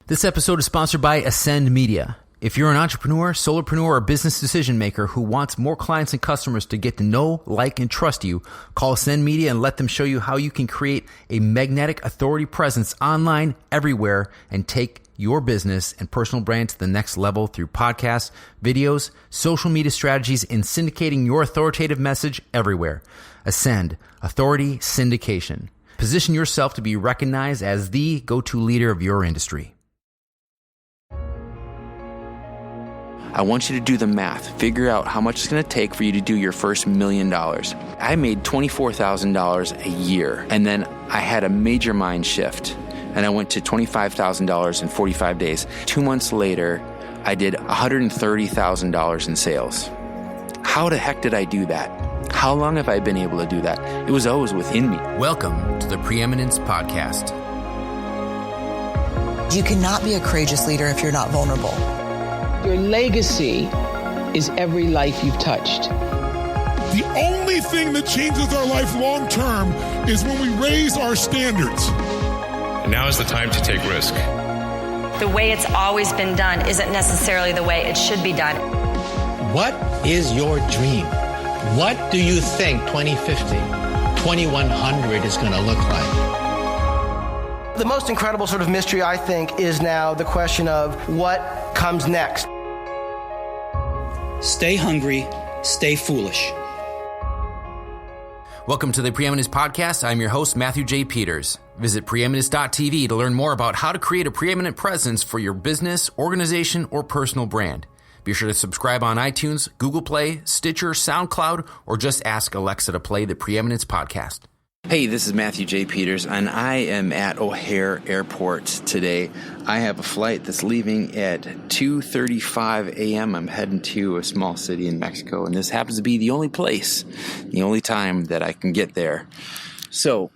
This episode is sponsored by Ascend Media. If you're an entrepreneur, solopreneur, or business decision maker who wants more clients and customers to get to know, like, and trust you, call Ascend Media and let them show you how you can create a magnetic authority presence online everywhere and take your business and personal brand to the next level through podcasts, videos, social media strategies, and syndicating your authoritative message everywhere. Ascend, authority syndication. Position yourself to be recognized as the go-to leader of your industry. I want you to do the math. Figure out how much it's going to take for you to do your first $1 million. I made $24,000 a year, and then I had a major mind shift, and I went to $25,000 in 45 days. 2 months later, I did $130,000 in sales. How the heck did I do that? How long have I been able to do that? It was always within me. Welcome to the Preeminence Podcast. You cannot be a courageous leader if you're not vulnerable. Your legacy is every life you've touched. The only thing that changes our life long term is when we raise our standards. Now is the time to take risk. The way it's always been done isn't necessarily the way it should be done. What is your dream? What do you think 2050, 2100 is going to look like? The most incredible sort of mystery, I think, is now the question of what comes next. Stay hungry, stay foolish. Welcome to the Preeminence Podcast. I'm your host, Matthew J. Peters. Visit preeminence.tv to learn more about how to create a preeminent presence for your business, organization, or personal brand. Be sure to subscribe on iTunes, Google Play, Stitcher, SoundCloud, or just ask Alexa to play the Preeminence Podcast. Hey, this is Matthew J. Peters, and I am at O'Hare Airport today. I have a flight that's leaving at 2:35 a.m. I'm heading to a small city in Mexico, and this happens to be the only place, the only time that I can get there. So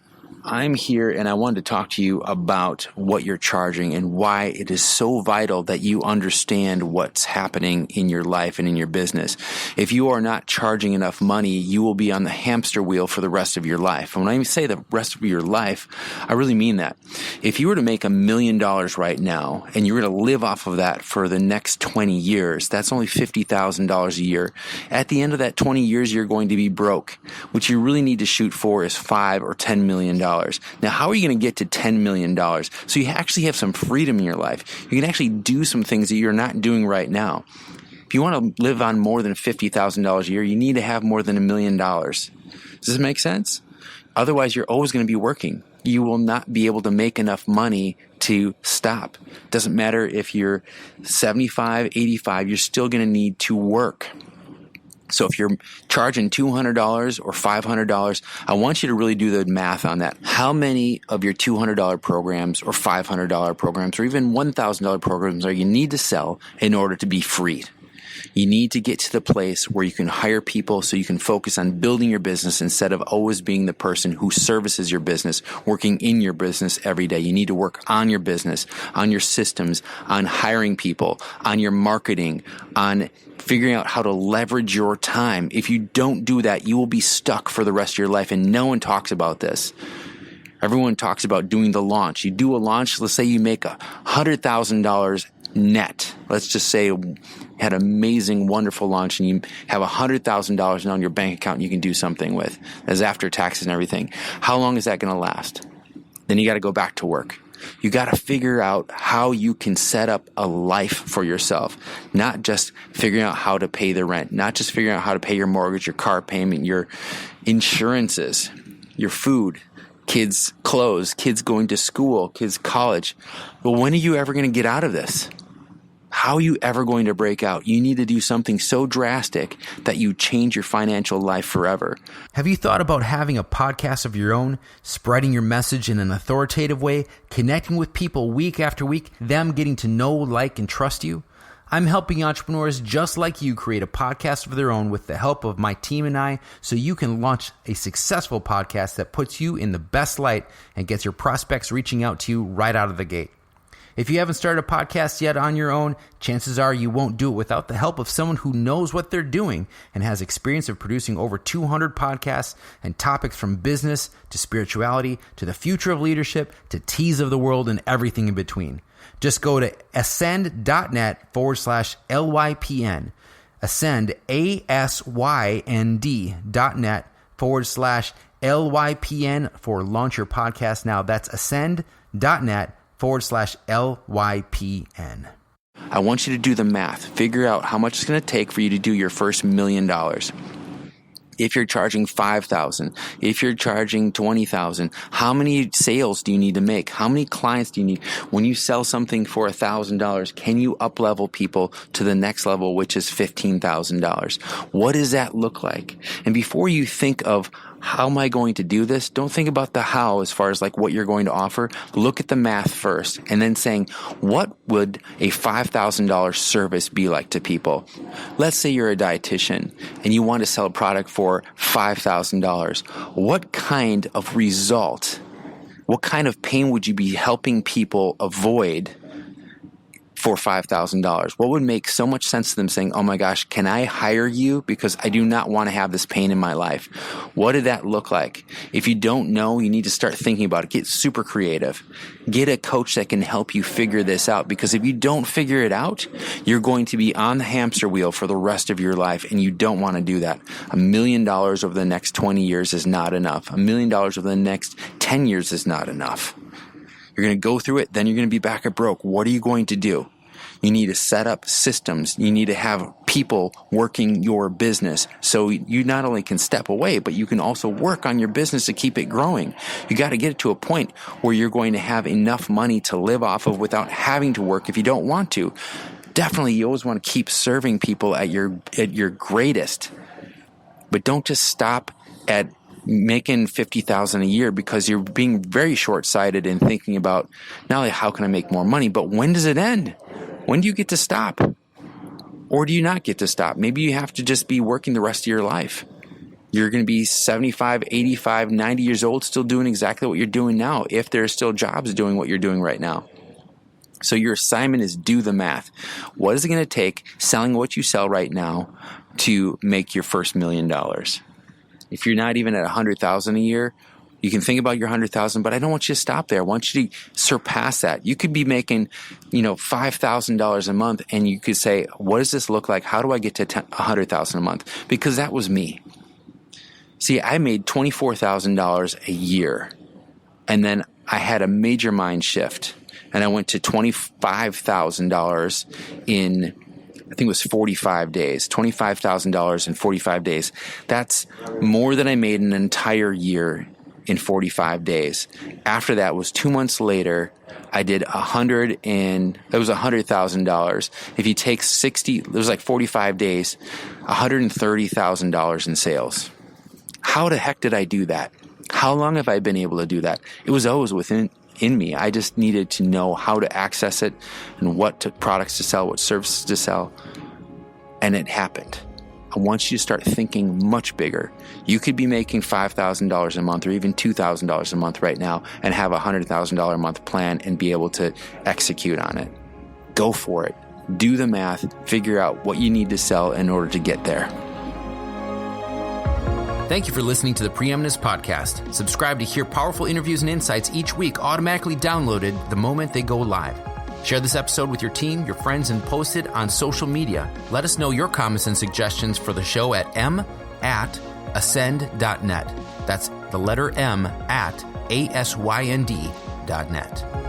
I'm here, and I wanted to talk to you about what you're charging and why it is so vital that you understand what's happening in your life and in your business. If you are not charging enough money, you will be on the hamster wheel for the rest of your life. And when I say the rest of your life, I really mean that. If you were to make $1 million right now, and you were to live off of that for the next 20 years, that's only $50,000 a year. At the end of that 20 years, you're going to be broke. What you really need to shoot for is $5 or $10 million. Now, how are you going to get to $10 million? So you actually have some freedom in your life. You can actually do some things that you're not doing right now. If you want to live on more than $50,000 a year, you need to have more than $1 million. Does this make sense? Otherwise, you're always going to be working. You will not be able to make enough money to stop. Doesn't matter if you're 75, 85, you're still going to need to work. So if you're charging $200 or $500, I want you to really do the math on that. How many of your $200 programs or $500 programs or even $1,000 programs are you need to sell in order to be freed? You need to get to the place where you can hire people so you can focus on building your business instead of always being the person who services your business, working in your business every day. You need to work on your business, on your systems, on hiring people, on your marketing, on figuring out how to leverage your time. If you don't do that, you will be stuck for the rest of your life, and no one talks about this. Everyone talks about doing the launch. You do a launch, let's say you make $100,000 net. Let's just say you had an amazing, wonderful launch and you have $100,000 now in your bank account you can do something with. That's after taxes and everything. How long is that going to last? Then you got to go back to work. You got to figure out how you can set up a life for yourself, not just figuring out how to pay the rent, not just figuring out how to pay your mortgage, your car payment, your insurances, your food, kids' clothes, kids going to school, kids' college. Well, when are you ever going to get out of this? How are you ever going to break out? You need to do something so drastic that you change your financial life forever. Have you thought about having a podcast of your own, spreading your message in an authoritative way, connecting with people week after week, them getting to know, like, and trust you? I'm helping entrepreneurs just like you create a podcast of their own with the help of my team and I, so you can launch a successful podcast that puts you in the best light and gets your prospects reaching out to you right out of the gate. If you haven't started a podcast yet on your own, chances are you won't do it without the help of someone who knows what they're doing and has experience of producing over 200 podcasts and topics from business to spirituality to the future of leadership to teas of the world and everything in between. Just go to ascend.net/LYPN. Ascend, ASYND.net/LYPN for Launch Your Podcast Now. That's ascend.net/LYPN. I want you to do the math. Figure out how much it's going to take for you to do your first $1 million. If you're charging $5,000, if you're charging $20,000, how many sales do you need to make? How many clients do you need? When you sell something for $1,000, can you up-level people to the next level, which is $15,000? What does that look like? And before you think of how am I going to do this, don't think about the how as far as like what you're going to offer. Look at the math first and then saying, what would a $5,000 service be like to people? Let's say you're a dietitian and you want to sell a product for $5,000. What kind of result, what kind of pain would you be helping people avoid for $5,000? What would make so much sense to them saying, oh my gosh, can I hire you because I do not want to have this pain in my life? What did that look like? If you don't know, you need to start thinking about it. Get super creative. Get a coach that can help you figure this out, because if you don't figure it out, you're going to be on the hamster wheel for the rest of your life, and you don't want to do that. $1 million over the next 20 years is not enough. $1 million over the next 10 years is not enough. You're going to go through it, then you're going to be back at broke. What are you going to do? You need to set up systems. You need to have people working your business so you not only can step away, but you can also work on your business to keep it growing. You got to get it to a point where you're going to have enough money to live off of without having to work if you don't want to. Definitely, you always want to keep serving people at your greatest, but don't just stop at making $50,000 a year, because you're being very short-sighted and thinking about not only how can I make more money, but when does it end? When do you get to stop? Or do you not get to stop? Maybe you have to just be working the rest of your life. You're going to be 75, 85, 90 years old still doing exactly what you're doing now, if there are still jobs doing what you're doing right now. So your assignment is do the math. What is it going to take selling what you sell right now to make your first $1 million? If you're not even at $100,000 a year, you can think about your $100,000, but I don't want you to stop there. I want you to surpass that. You could be making, $5,000 a month, and you could say, what does this look like? How do I get to $100,000 a month? Because that was me. See, I made $24,000 a year, and then I had a major mind shift, and I went to $25,000 in, I think it was 45 days, $25,000 in 45 days. That's more than I made in an entire year in 45 days. After that was 2 months later, I did $100,000. If you take 60, it was like 45 days, $130,000 in sales. How the heck did I do that? How long have I been able to do that? It was always within me. I just needed to know how to access it and what products to sell, what services to sell. And it happened. I want you to start thinking much bigger. You could be making $5,000 a month or even $2,000 a month right now and have a $100,000 a month plan and be able to execute on it. Go for it. Do the math. Figure out what you need to sell in order to get there. Thank you for listening to the Preeminence Podcast. Subscribe to hear powerful interviews and insights each week automatically downloaded the moment they go live. Share this episode with your team, your friends, and post it on social media. Let us know your comments and suggestions for the show at m@ascend.net. That's the letter M @ASYND.net.